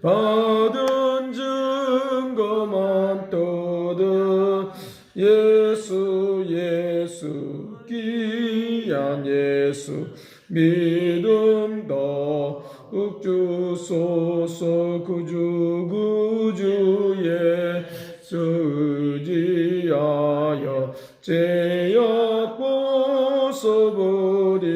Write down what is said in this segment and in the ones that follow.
받은 증거만 떠든 예수 예수 귀한 예수 믿음 더욱 주소서 구주 예수 의지하여 죄악 벗어버리니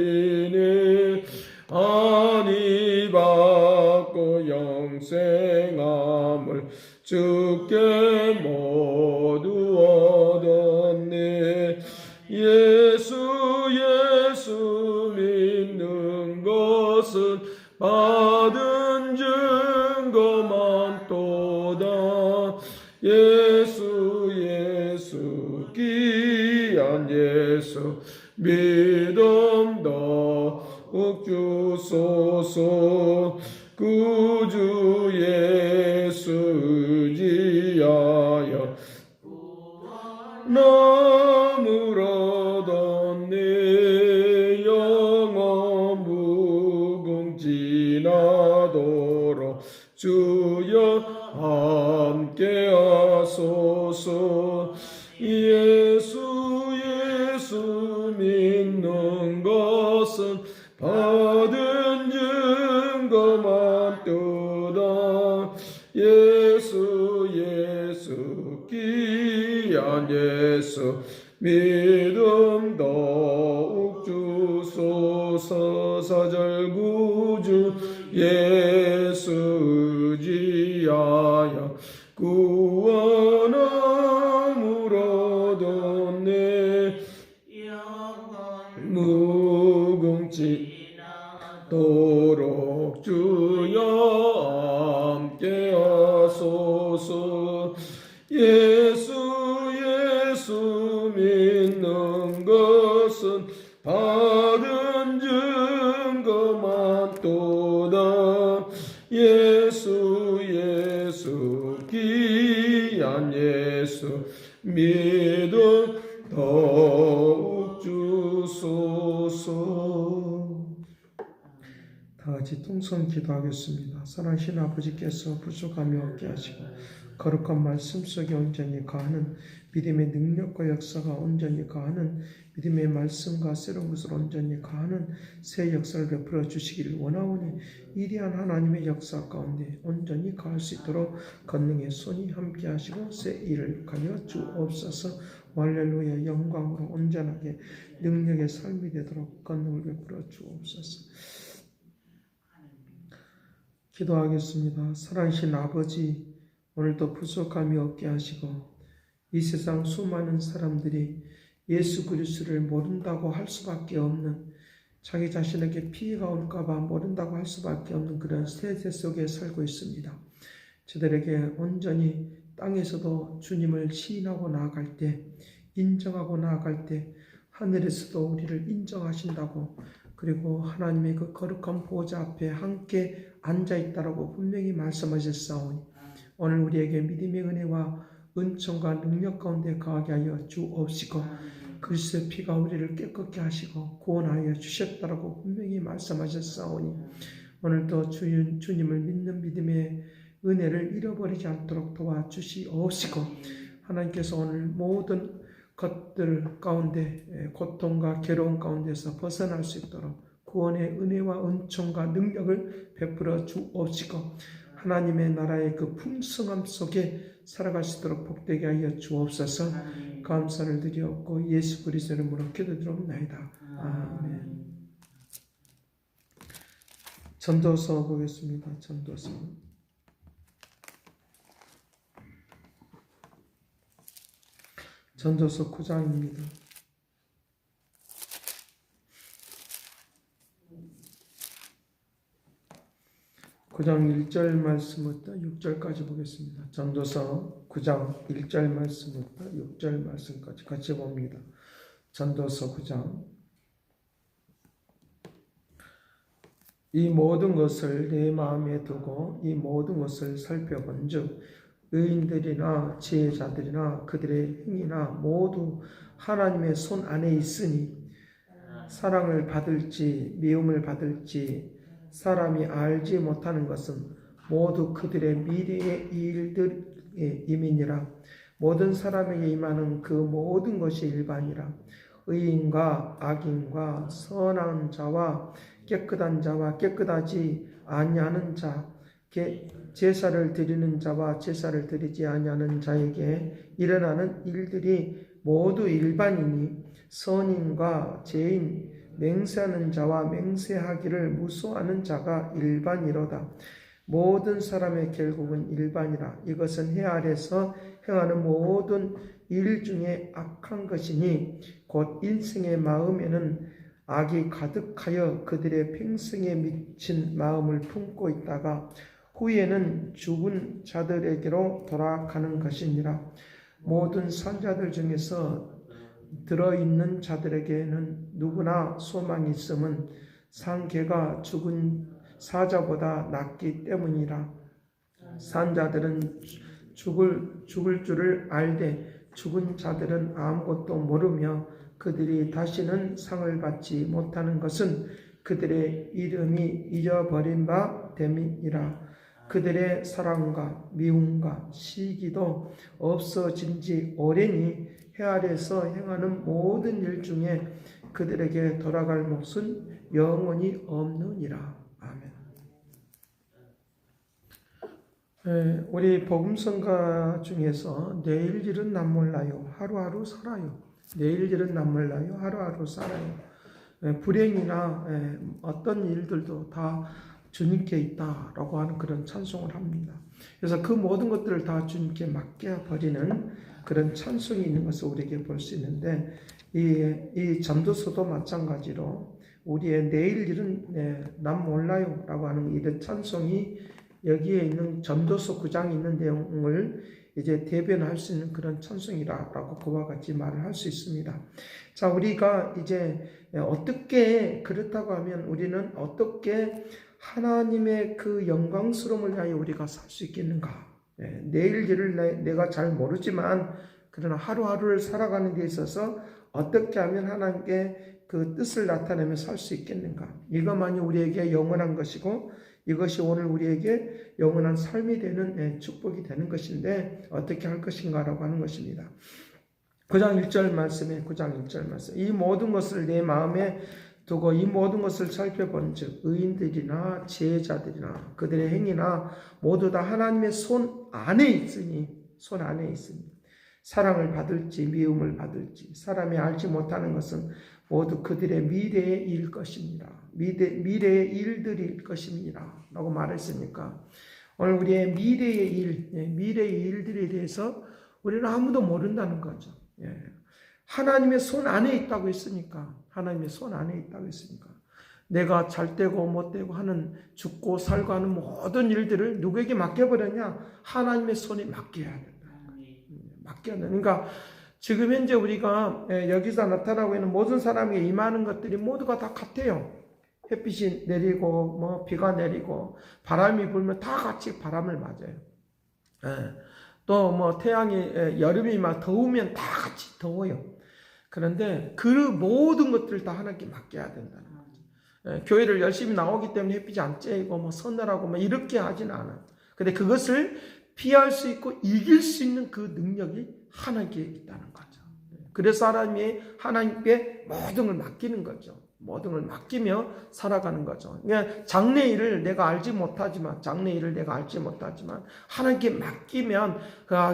안위 받고 영생함을 주께 모두 얻었네. 예수 믿는 것은 받은 증거만 또다. 예수 귀한 예수 믿음 더욱 주소서 구주 예수 의지하여 남을 얻었네. 영원 무궁지나도록 주여 함께하소서. 예수 믿는 것은 받은 증거만 뜨다. 예수 귀한 예수 믿음 더욱 주소서. 사절 구주 예수 의지하여 구원함을 얻었네. 무궁지도록 주여 함께하소서. 예수 믿는 것은 받은 증거만 또다. 예수 귀한 예수 믿음 더욱 주소서. 다같이 통성 기도하겠습니다. 사랑하신 아버지께서 부족함이 없게 하시고 거룩한 말씀 속에 온전히 거하는 믿음의 능력과 역사가 온전히 거하는 믿음의 말씀과 새로운 것을 온전히 거하는 새 역사를 베풀어 주시기를 원하오니 위대한 하나님의 역사 가운데 온전히 거할 수 있도록 권능의 손이 함께 하시고 새 일을 가려 주옵소서. 할렐루야. 영광으로 온전하게 능력의 삶이 되도록 권능을 베풀어 주옵소서. 기도하겠습니다. 사랑하신 아버지, 오늘도 부족함이 없게 하시고 이 세상 수많은 사람들이 예수 그리스도를 모른다고 할 수밖에 없는, 자기 자신에게 피해가 올까봐 모른다고 할 수밖에 없는 그런 세대 속에 살고 있습니다. 저들에게 온전히 땅에서도 주님을 시인하고 나아갈 때, 인정하고 나아갈 때 하늘에서도 우리를 인정하신다고, 그리고 하나님의 그 거룩한 보좌 앞에 함께 앉아있다라고 분명히 말씀하셨사오니 오늘 우리에게 믿음의 은혜와 은총과 능력 가운데 거하게 하여 주옵시고 그리스도의 피가 우리를 깨끗게 하시고 구원하여 주셨다라고 분명히 말씀하셨사오니 오늘도 주님을 믿는 믿음의 은혜를 잃어버리지 않도록 도와주시옵시고 하나님께서 오늘 모든 것들 가운데 고통과 괴로움 가운데서 벗어날 수 있도록 구원의 은혜와 은총과 능력을 베풀어 주옵시고 하나님의 나라의 그 풍성함 속에 살아갈 수 있도록 복되게 하여 주옵소서. 감사를 드리옵고 예수 그리스도의 이름으로 기도드리옵나이다. 아멘. 전도서 보겠습니다. 전도서 9장입니다. 9장 1절 말씀부터 6절까지 보겠습니다. 전도서 9장 1절 말씀부터 6절 말씀까지 같이 봅니다. 전도서 9장. 이 모든 것을 내 마음에 두고 이 모든 것을 살펴본즉 의인들이나 지혜자들이나 그들의 행위나 모두 하나님의 손 안에 있으니 사랑을 받을지 미움을 받을지 사람이 알지 못하는 것은 모두 그들의 미래의 일들의 임이니라. 모든 사람에게 임하는 그 모든 것이 일반이라. 의인과 악인과 선한 자와 깨끗한 자와 깨끗하지 아니하는 자, 제사를 드리는 자와 제사를 드리지 아니하는 자에게 일어나는 일들이 모두 일반이니 선인과 죄인, 맹세하는 자와 맹세하기를 무수하는 자가 일반이로다. 모든 사람의 결국은 일반이라. 이것은 해 아래서 행하는 모든 일 중에 악한 것이니 곧 인생의 마음에는 악이 가득하여 그들의 평생에 미친 마음을 품고 있다가 후에는 죽은 자들에게로 돌아가는 것이니라. 모든 산자들 중에서 들어있는 자들에게는 누구나 소망이 있음은 산개가 죽은 사자보다 낫기 때문이라. 산자들은 죽을 줄을 알되 죽은 자들은 아무것도 모르며 그들이 다시는 상을 받지 못하는 것은 그들의 이름이 잊어버린 바 됨이니라. 그들의 사랑과 미움과 시기도 없어진 지 오래니 해 아래서 행하는 모든 일 중에 그들에게 돌아갈 몫은 영원히 없느니라. 아멘. 우리 복음성가 중에서 내일 일은 남 몰라요. 하루하루 살아요. 내일 일은 남 몰라요. 하루하루 살아요. 불행이나 어떤 일들도 다 주님께 있다라고 하는 그런 찬송을 합니다. 그래서 그 모든 것들을 다 주님께 맡겨버리는 그런 찬송이 있는 것을 우리에게 볼 수 있는데 이 전도서도 마찬가지로 우리의 내일 일은 남 몰라요 라고 하는 이런 찬송이 여기에 있는 전도서 9장에 있는 내용을 이제 대변할 수 있는 그런 찬송이라고 그와 같이 말을 할 수 있습니다. 자, 우리가 이제 어떻게 그렇다고 하면 우리는 어떻게 하나님의 그 영광스러움을 위하여 우리가 살 수 있겠는가? 내일 일을 내가 잘 모르지만 그러나 하루하루를 살아가는 데 있어서 어떻게 하면 하나님께 그 뜻을 나타내며 살 수 있겠는가? 이것만이 우리에게 영원한 것이고 이것이 오늘 우리에게 영원한 삶이 되는 축복이 되는 것인데 어떻게 할 것인가라고 하는 것입니다. 9장 1절 말씀에 9장 1절 말씀 이 모든 것을 내 마음에 두고 이 모든 것을 살펴본 즉 의인들이나 지혜자들이나 그들의 행위나 모두 다 하나님의 손 안에 있으니 사랑을 받을지 미움을 받을지 사람이 알지 못하는 것은 모두 그들의 미래의 일 것입니다. 미래의 일들일 것입니다. 라고 말했으니까 오늘 우리의 미래의 일들에 대해서 우리는 아무도 모른다는 거죠. 하나님의 손 안에 있다고 했으니까 내가 잘 되고 못 되고 하는 거살고 하는 모든 일들을 누구에게 맡겨버렸냐? 하나님의 손에 맡겨야 된다. 그러니까 지금 현재 우리가 여기서 나타나고 있는 모든 사람에게 임하는 것들이 모두가 다 같아요. 햇빛이 내리고 비가 내리고 바람이 불면 다 같이 바람을 맞아요. 또 태양이 여름이 막 더우면 다 같이 더워요. 그런데 그 모든 것들을 다 하나님께 맡겨야 된다는 거죠. 교회를 열심히 나오기 때문에 햇빛이 안 쬐고 서늘하고 이렇게 하지는 않아. 근데 그것을 피할 수 있고 이길 수 있는 그 능력이 하나님께 있다는 거죠. 그래서 사람이 하나님께 모든 걸 맡기는 거죠. 모든 걸 맡기며 살아가는 거죠. 그러니까 장래일을 내가 알지 못하지만 하나님께 맡기면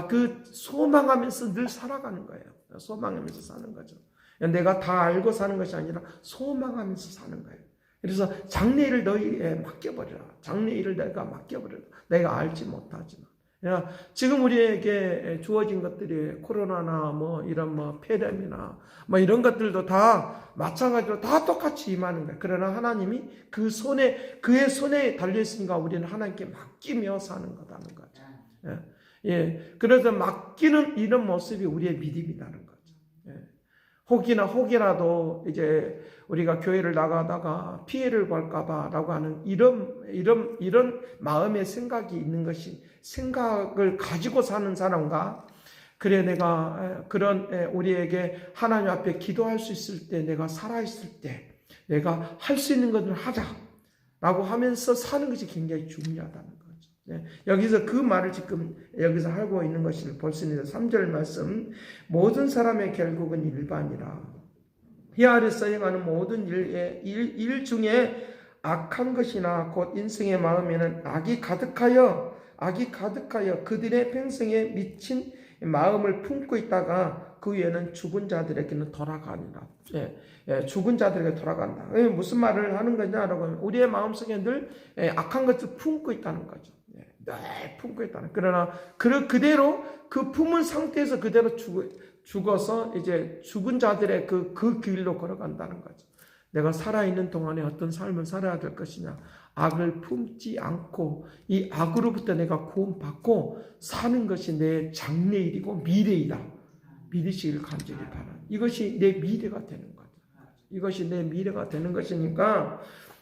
그 소망하면서 늘 살아가는 거예요. 소망하면서 사는 거죠. 내가 다 알고 사는 것이 아니라 소망하면서 사는 거예요. 그래서 장래일을 너희에 맡겨버려라. 장래일을 내가 맡겨버려라. 내가 알지 못하지만. 지금 우리에게 주어진 것들이 코로나나 이런 폐렴이나 이런 것들도 다 마찬가지로 다 똑같이 임하는 거예요. 그러나 하나님이 그의 손에 달려있으니까 우리는 하나님께 맡기며 사는 거다는 거죠. 그래서 맡기는 이런 모습이 우리의 믿음이라는 거죠. 혹이라도 이제 우리가 교회를 나가다가 피해를 볼까봐라고 하는 이런 마음의 생각이 있는 것이 생각을 가지고 사는 사람과 그래 내가 그런 우리에게 하나님 앞에 기도할 수 있을 때 내가 살아있을 때 내가 할 수 있는 것을 하자라고 하면서 사는 것이 굉장히 중요하다는 거죠. 여기서 그 말을 지금 여기서 하고 있는 것을 볼 수 있는데 3절 말씀 모든 사람의 결국은 일반이라. 이 아래서 행하는 모든 일 중에 악한 것이나 곧 인생의 마음에는 악이 가득하여 그들의 평생에 미친 마음을 품고 있다가 그 위에는 죽은 자들에게는 돌아가니라. 죽은 자들에게 돌아간다. 무슨 말을 하는 거냐라고 하면 우리의 마음속에 늘 악한 것을 품고 있다는 거죠. 늘 품고 있다는. 그러나 그대로 그 품은 상태에서 그대로 죽어서 이제 죽은 자들의 그 길로 걸어간다는 거죠. 내가 살아있는 동안에 어떤 삶을 살아야 될 것이냐. 악을 품지 않고 이 악으로부터 내가 구원받고 사는 것이 내 장래일이고 미래이다. 믿으시길 간절히 바랍니다. 이것이 내 미래가 되는 거죠. 이것이 내 미래가 되는 것이니까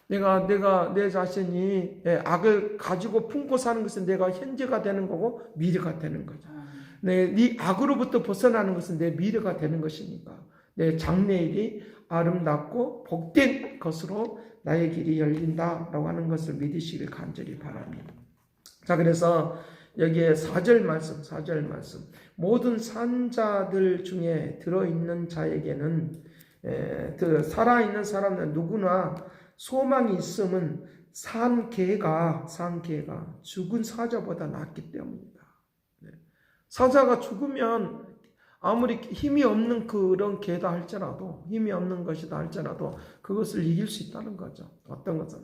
내가 내 자신이 악을 가지고 품고 사는 것은 내가 현재가 되는 거고 미래가 되는 거죠. 이 악으로부터 벗어나는 것은 내 미래가 되는 것이니까 내 장래일이 아름답고 복된 것으로 나의 길이 열린다라고 하는 것을 믿으시길 간절히 바랍니다. 자, 그래서 여기에 4절 말씀 모든 산자들 중에 들어있는 자에게는 그 살아있는 사람들 누구나 소망이 있음은 산 개가 죽은 사자보다 낫기 때문이다. 사자가 죽으면 아무리 힘이 없는 그런 개다 할지라도 힘이 없는 것이다 할지라도 그것을 이길 수 있다는 거죠. 어떤 것은.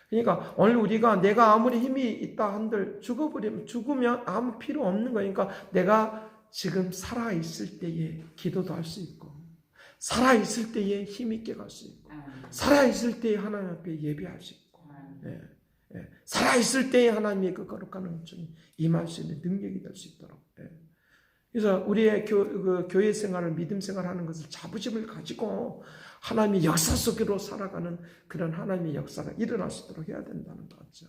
그러니까 오늘 우리가 내가 아무리 힘이 있다 한들 죽으면 아무 필요 없는 거니까 내가 지금 살아있을 때에 기도도 할 수 있고 살아있을 때에 힘있게 갈 수 있고 살아있을 때에 하나님 앞에 예배할 수 있고 살아있을 때에 하나님의 그 거룩한 은총이 임할 수 있는 능력이 될 수 있도록 그래서 우리의 교회 생활을 믿음 생활하는 것을 자부심을 가지고 하나님의 역사 속으로 살아가는 그런 하나님의 역사가 일어날 수 있도록 해야 된다는 거죠.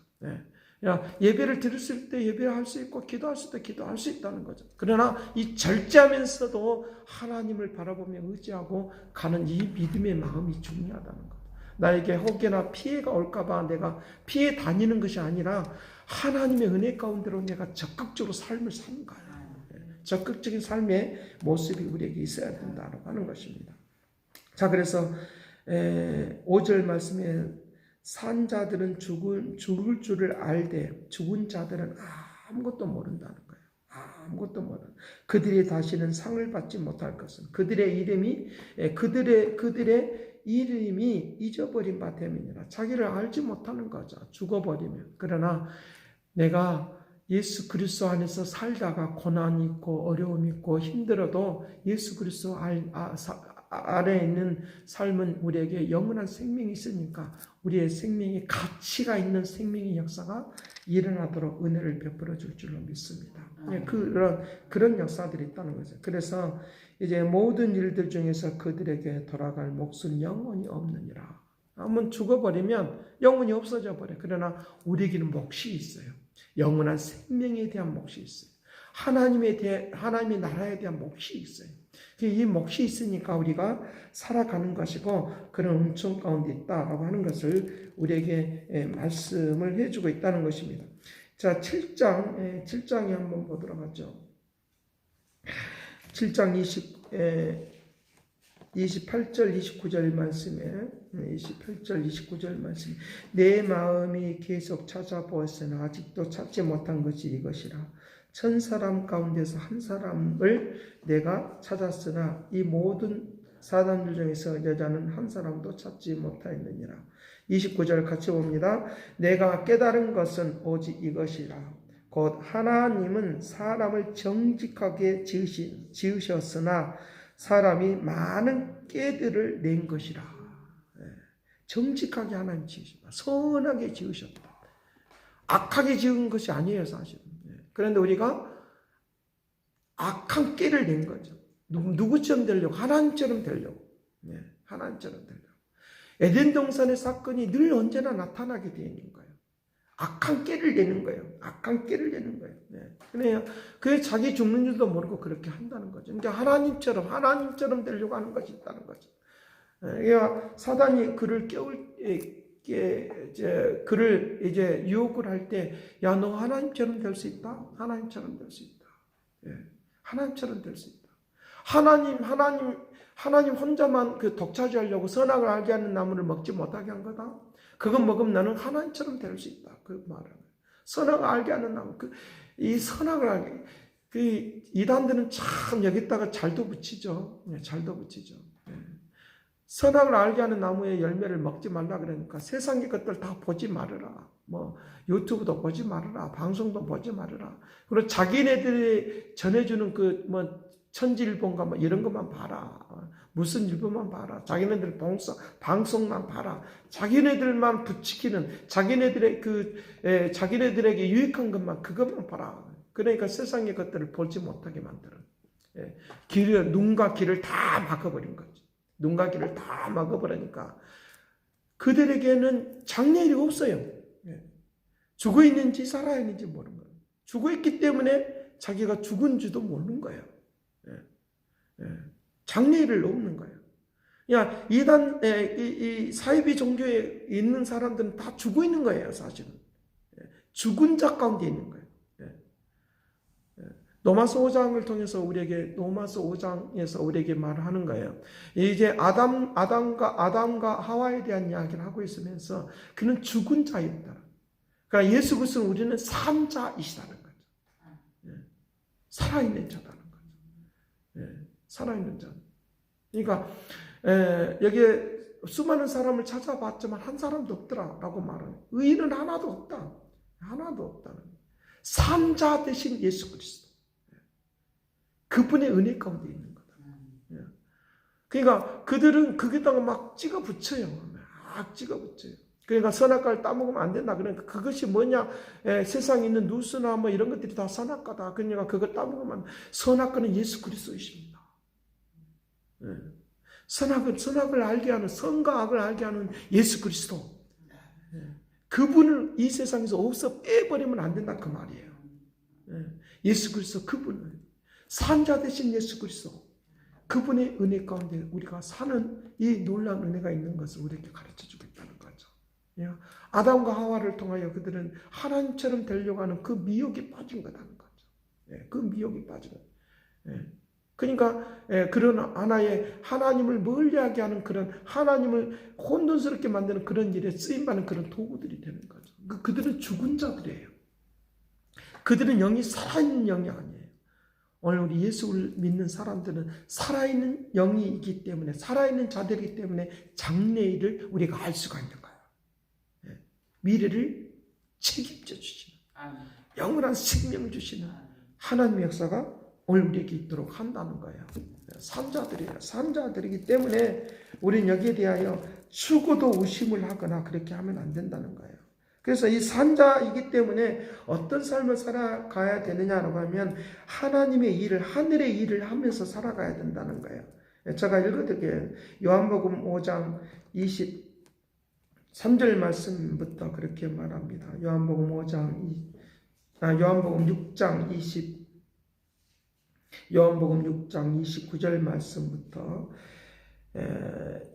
예배를 드렸을 때 예배할 수 있고 기도할 때 기도할 수 있다는 거죠. 그러나 이 절제하면서도 하나님을 바라보며 의지하고 가는 이 믿음의 마음이 중요하다는 거죠. 나에게 혹여나 피해가 올까봐 내가 피해 다니는 것이 아니라 하나님의 은혜 가운데로 내가 적극적으로 삶을 사는 거예요. 적극적인 삶의 모습이 우리에게 있어야 된다고 하는 것입니다. 자, 그래서 5절 말씀에 산자들은 죽을 줄을 알되 죽은 자들은 아무것도 모른다는 거예요. 아무것도 모르는. 그들이 다시는 상을 받지 못할 것은 그들의 이름이 잊어버린 바 됨이니라. 자기를 알지 못하는 거죠. 죽어버리면. 그러나 내가 예수 그리스도 안에서 살다가 고난이 있고 어려움이 있고 힘들어도 예수 그리스도 아래에 있는 삶은 우리에게 영원한 생명이 있으니까 우리의 생명이 가치가 있는 생명의 역사가 일어나도록 은혜를 베풀어 줄 줄로 믿습니다. 그런 역사들이 있다는 거죠. 그래서 이제 모든 일들 중에서 그들에게 돌아갈 몫은 영원히 없느니라. 한번 죽어버리면 영원히 없어져 버려. 그러나 우리에게는 몫이 있어요. 영원한 생명에 대한 몫이 있어요. 하나님의 나라에 대한 몫이 있어요. 이 몫이 있으니까 우리가 살아가는 것이고 그런 은총 가운데 있다라고 하는 것을 우리에게 말씀을 해주고 있다는 것입니다. 자, 7장에 한번 보도록 하죠. 7장 28절 29절 말씀에 28절 29절 말씀 내 마음이 계속 찾아보았으나 아직도 찾지 못한 것이 이것이라 천사람 가운데서 한 사람을 내가 찾았으나 이 모든 사람들 중에서 여자는 한 사람도 찾지 못하였느니라. 29절 같이 봅니다. 내가 깨달은 것은 오직 이것이라 곧 하나님은 사람을 정직하게 지으셨으나 사람이 많은 깨들을 낸 것이라. 정직하게 하나님 지으셨다. 선하게 지으셨다. 악하게 지은 것이 아니에요, 사실은. 그런데 우리가 악한 깨를 낸 거죠. 누구처럼 되려고? 하나님처럼 되려고. 하나님처럼 되려고. 에덴 동산의 사건이 늘 언제나 나타나게 되어 있는 거예요. 악한 깨를 내는 거예요. 악한 깨를 내는 거예요. 그래요. 그게 자기 죽는 줄도 모르고 그렇게 한다는 거죠. 그러니까 하나님처럼 되려고 하는 것이 있다는 거죠. 사단이 그를 이제 그를 이제 유혹을 할 때, 야, 너 하나님처럼 될 수 있다? 하나님처럼 될 수 있다. 예, 하나님처럼 될 수 있다. 하나님 혼자만 그 독차지하려고 선악을 알게 하는 나무를 먹지 못하게 한 거다. 그거 먹으면 나는 하나님처럼 될 수 있다. 그 말은. 선악을 알게 하는 나무. 이 선악을 알게, 이단들은 참 여기다가 잘도 붙이죠. 예, 잘도 붙이죠. 예. 선악을 알게 하는 나무의 열매를 먹지 말라 그러니까 세상의 것들 다 보지 말아라. 뭐 유튜브도 보지 말아라. 방송도 보지 말아라. 그리고 자기네들이 전해주는 그 뭐 천지일보인가 뭐 이런 것만 봐라. 무슨 일보만 봐라. 자기네들 방송만 봐라. 자기네들만 부추기는 자기네들에게 유익한 것만 그것만 봐라. 그러니까 세상의 것들을 보지 못하게 만드는. 눈과 귀를 다 막아버린 거죠. 눈과 귀를 다 막아버리니까 그들에게는 장래일이 없어요. 죽어 있는지 살아 있는지 모르는 거예요. 죽어 있기 때문에 자기가 죽은지도 모르는 거예요. 장래일을 없는 거예요. 야, 이 사이비 종교에 있는 사람들은 다 죽어 있는 거예요, 사실은. 죽은 자 가운데 있는 거예요. 로마서 5장을 통해서 로마서 5장에서 우리에게 말하는 거예요. 이제 아담과 하와에 대한 이야기를 하고 있으면서 그는 죽은 자였다. 그러니까 예수 그리스도는 우리는 산 자이시다는 거죠. 살아있는 자다는 거죠. 살아있는 자. 그러니까 여기에 수많은 사람을 찾아봤지만 한 사람도 없더라라고 말하는. 의인은 하나도 없다. 하나도 없다는. 산 자 대신 예수 그리스도. 그분의 은혜 가운데 있는 거다. 그러니까 그들은 거기다가 막 찍어 붙여요. 막 찍어 붙여요. 그러니까 선악과를 따먹으면 안 된다. 그러니까 그것이 뭐냐? 세상에 있는 누수나 뭐 이런 것들이 다 선악과다. 그러니까 그걸 따먹으면 선악과는 예수 그리스도이십니다. 선악을 알게 하는, 선과 악을 알게 하는 예수 그리스도. 그분을 이 세상에서 없어 빼버리면 안 된다. 그 말이에요. 예수 그리스도 그분을. 산자 대신 예수 그리스도. 그분의 은혜 가운데 우리가 사는 이 놀라운 은혜가 있는 것을 우리에게 가르쳐주고 있다는 거죠. 아담과 하와를 통하여 그들은 하나님처럼 되려고 하는 그 미혹에 빠진 거라는 거죠. 그 미혹에 빠진 거예요. 그러니까 그런 하나의 하나님을 멀리하게 하는 그런 하나님을 혼돈스럽게 만드는 그런 일에 쓰임받는 그런 도구들이 되는 거죠. 그들은 죽은 자들이에요. 그들은 영이 살아있는 영이 아니에요. 오늘 우리 예수를 믿는 사람들은 살아있는 영이기 때문에, 살아있는 자들이기 때문에 장래일을 우리가 알 수가 있는 거예요. 미래를 책임져 주시는, 영원한 생명을 주시는 하나님의 역사가 오늘 우리에게 있도록 한다는 거예요. 산자들이에요. 산자들이기 때문에 우리는 여기에 대하여 죽어도 의심을 하거나 그렇게 하면 안 된다는 거예요. 그래서 이 산자이기 때문에 어떤 삶을 살아가야 되느냐라고 하면 하나님의 일을, 하늘의 일을 하면서 살아가야 된다는 거예요. 제가 읽어드릴게요. 요한복음 5장 23절 말씀부터 그렇게 말합니다. 요한복음 6장 29절 말씀부터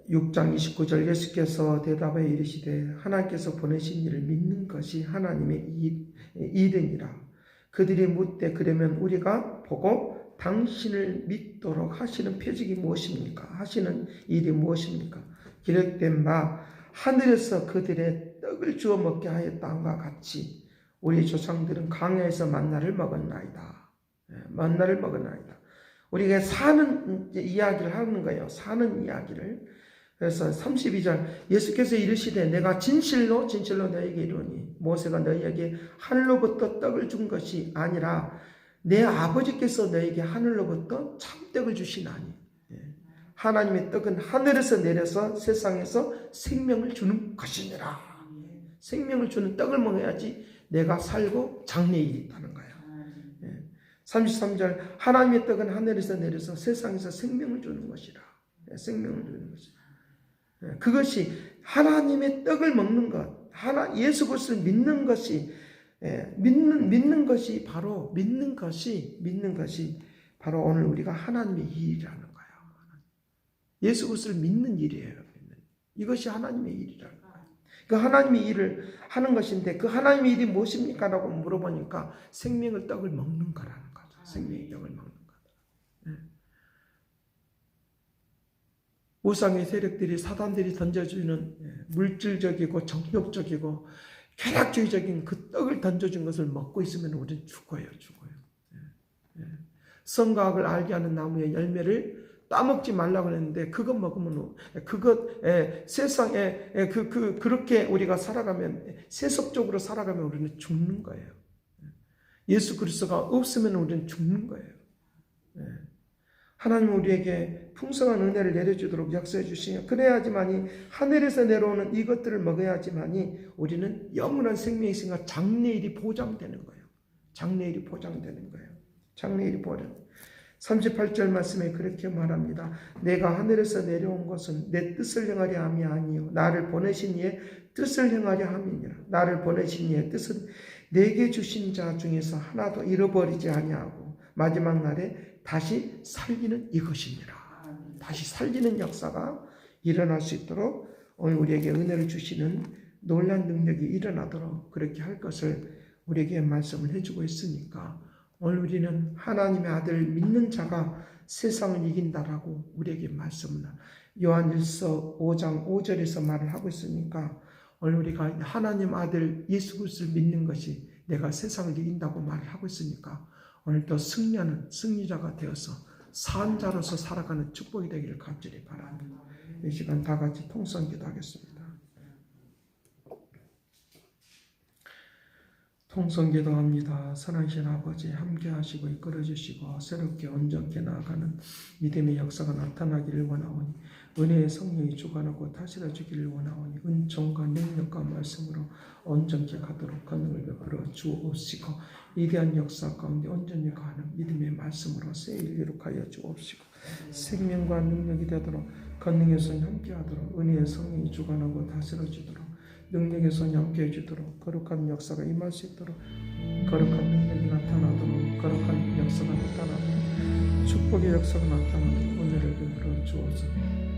6장 29절 예수께서 대답하여 이르시되 하나님께서 보내신 이를 믿는 것이 하나님의 일이니라. 그들이 묻되 그러면 우리가 보고 당신을 믿도록 하시는 표적이 무엇입니까? 하시는 일이 무엇입니까? 기록된 바 하늘에서 그들의 떡을 주어 먹게 하였다함과 같이 우리 조상들은 광야에서 만나를 먹었나이다. 만나를 먹었나이다. 우리가 사는 이야기를 하는 거예요. 사는 이야기를. 그래서 32절 예수께서 이르시되 내가 진실로 너에게 이르노니 모세가 너희에게 하늘로부터 떡을 준 것이 아니라 내 아버지께서 너에게 하늘로부터 참떡을 주시나니. 하나님의 떡은 하늘에서 내려서 세상에서 생명을 주는 것이니라. 생명을 주는 떡을 먹어야지 내가 살고 장래일이 있다는 거예요. 33절 하나님의 떡은 하늘에서 내려서 세상에서 생명을 주는 것이라. 생명을 주는 것이라. 그것이 하나님의 떡을 먹는 것, 예수 그리스도를 믿는 것이 믿는 것이 바로 오늘 우리가 하나님의 일이라는 거예요. 예수 그리스도를 믿는 일이에요. 이것이 하나님의 일이라는 거예요. 그 하나님의 일을 하는 것인데 그 하나님의 일이 무엇입니까? 라고 물어보니까 생명의 떡을 먹는 거라는 거죠. 생명의 떡을 먹는 거다. 우상의 세력들이 사단들이 던져주는 물질적이고 정욕적이고 쾌락주의적인 그 떡을 던져준 것을 먹고 있으면 우리는 죽어요. 선과학을 알게 하는 나무의 열매를 따먹지 말라고 했는데 그것 먹으면 세상에 그렇게 우리가 살아가면 세속적으로 살아가면 우리는 죽는 거예요. 예수 그리스도가 없으면 우리는 죽는 거예요. 하나님은 우리에게 풍성한 은혜를 내려주도록 역사해 주시며 그래야지만이 하늘에서 내려오는 이것들을 먹어야지만이 우리는 영원한 생명이 있으니까 장래일이 보장되는 거예요. 장래일이 보장되는 거예요. 장래일이 보장. 38절 말씀에 그렇게 말합니다. 내가 하늘에서 내려온 것은 내 뜻을 행하려 함이 아니요 나를 보내신 이의 뜻을 행하려 함이니라. 나를 보내신 이의 뜻은 내게 주신 자 중에서 하나도 잃어버리지 아니하고 마지막 날에 다시 살리는 이것이니라. 다시 살리는 역사가 일어날 수 있도록 오늘 우리에게 은혜를 주시는 놀란 능력이 일어나도록 그렇게 할 것을 우리에게 말씀을 해주고 있으니까 오늘 우리는 하나님의 아들 믿는 자가 세상을 이긴다라고 우리에게 말씀을 요한일서 5장 5절에서 말을 하고 있으니까 오늘 우리가 하나님 아들 예수 그리스도를 믿는 것이 내가 세상을 이긴다고 말을 하고 있으니까 오늘도 승리하는 승리자가 되어서 산 자로서 살아가는 축복이 되기를 간절히 바랍니다. 이 시간 다 같이 통성 기도하겠습니다. 통성 기도합니다. 사랑하신 아버지 함께 하시고 이끌어 주시고 새롭게 온전케 나아가는 믿음의 역사가 나타나기를 원하오니 은혜의 성령이 주관하고 다스려 주기를 원하오니 은총과 능력과 말씀으로 온전케 가도록 권능을 베풀어 주옵시고 위대한 역사 가운데 온전히 가는 믿음의 말씀으로 새 인류로 가여 주옵시고 생명과 능력이 되도록 권능의 손이 함께 하도록 은혜의 성령이 주관하고 다스려 주도록 능력의 손이 함께 해주도록 거룩한 역사가 임할 수 있도록 거룩한 능력이 나타나도록 거룩한 역사가 나타나도록 축복의 역사가 나타나도록 은혜를 베풀어 주옵소서.